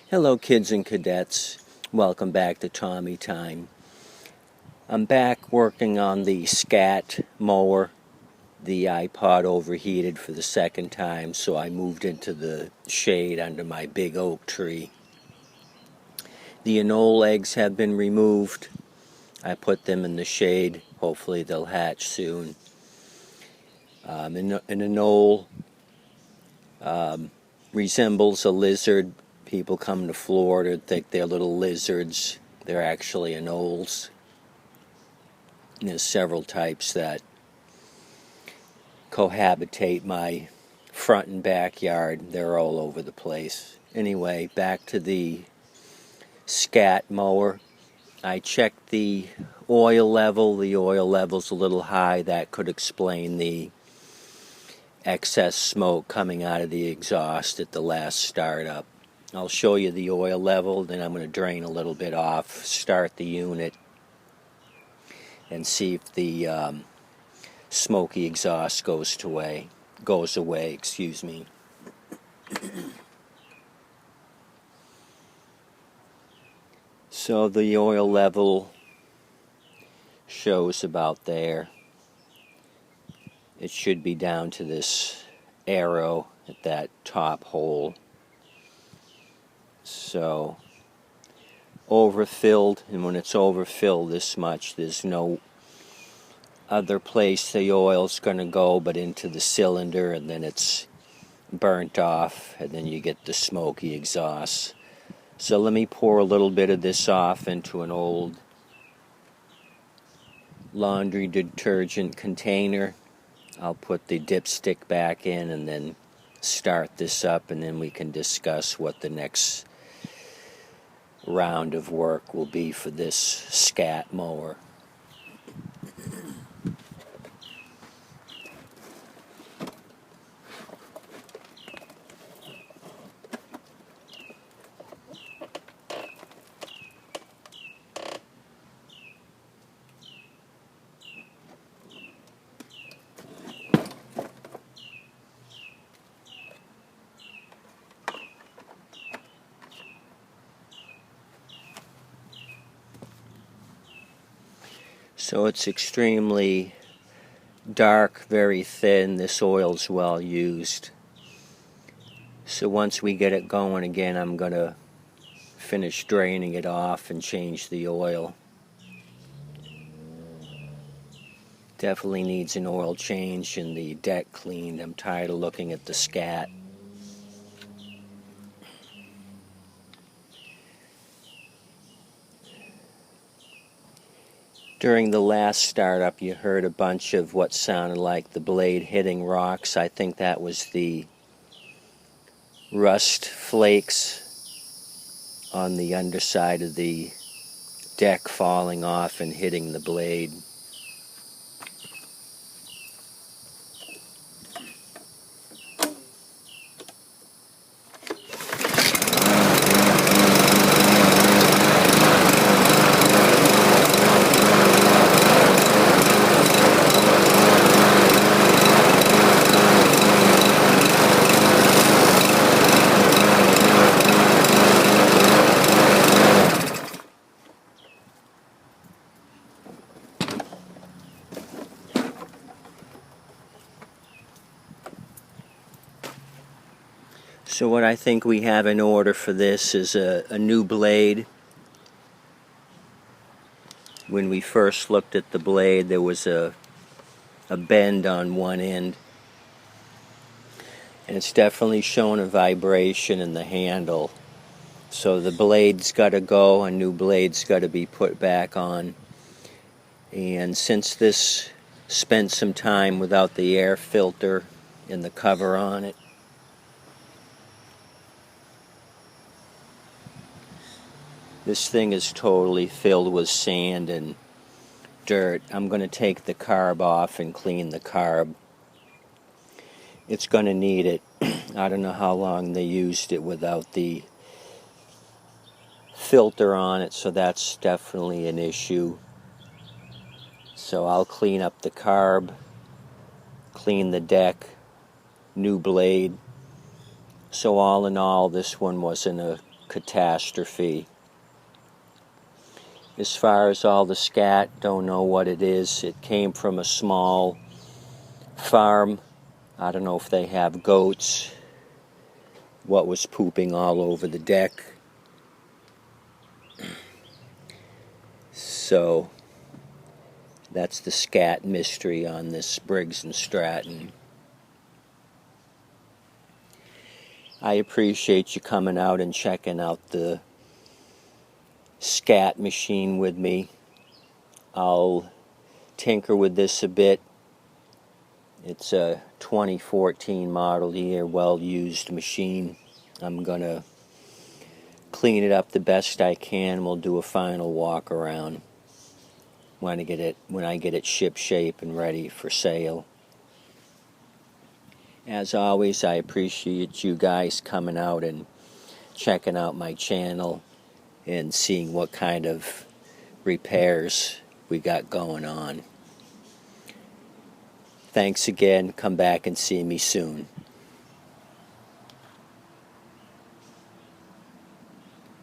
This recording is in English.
Hello kids and cadets, welcome back to Tommy Time. I'm back working on the scat mower. The iPod overheated for the second time, so I moved into the shade under my big oak tree. The anole eggs have been removed. I put them in the shade. Hopefully they'll hatch soon. An anole resembles a lizard. People come to Florida, think they're little lizards. They're actually anoles. There's several types that cohabitate my front and backyard. They're all over the place. Anyway, back to the scat mower. I checked the oil level. The oil level's a little high. That could explain the excess smoke coming out of the exhaust at the last startup. I'll show you the oil level, then I'm going to drain a little bit off, start the unit, and see if the smoky exhaust goes away. So the oil level shows about there. It should be down to this arrow at that top hole. So overfilled, and when it's overfilled this much, there's no other place the oil's going to go but into the cylinder, and then it's burnt off, and then you get the smoky exhaust. So let me pour a little bit of this off into an old laundry detergent container. I'll put the dipstick back in and then start this up, and then we can discuss what the next round of work will be for this scat mower. So it's extremely dark, very thin. This oil's well used. So once we get it going again, I'm going to finish draining it off and change the oil. Definitely needs an oil change and the deck cleaned. I'm tired of looking at the scat. During the last startup, you heard a bunch of what sounded like the blade hitting rocks. I think that was the rust flakes on the underside of the deck falling off and hitting the blade. So what I think we have in order for this is a new blade. When we first looked at the blade, there was a bend on one end. And it's definitely showing a vibration in the handle. So the blade's got to go, a new blade's got to be put back on. And since this spent some time without the air filter and the cover on it, this thing is totally filled with sand and dirt. I'm going to take the carb off and clean the carb. It's going to need it. I don't know how long they used it without the filter on it, so that's definitely an issue. So I'll clean up the carb, clean the deck, new blade. So all in all, this one wasn't a catastrophe. As far as all the scat, don't know what it is. It came from a small farm. I don't know if they have goats. What was pooping all over the deck. So that's the scat mystery on this Briggs & Stratton. I appreciate you coming out and checking out the scat machine with me. I'll tinker with this a bit. It's a 2014 model year, well-used machine. I'm going to clean it up the best I can. We'll do a final walk around when I get it ship shape and ready for sale. As always, I appreciate you guys coming out and checking out my channel and seeing what kind of repairs we got going on. Thanks again. Come back and see me soon.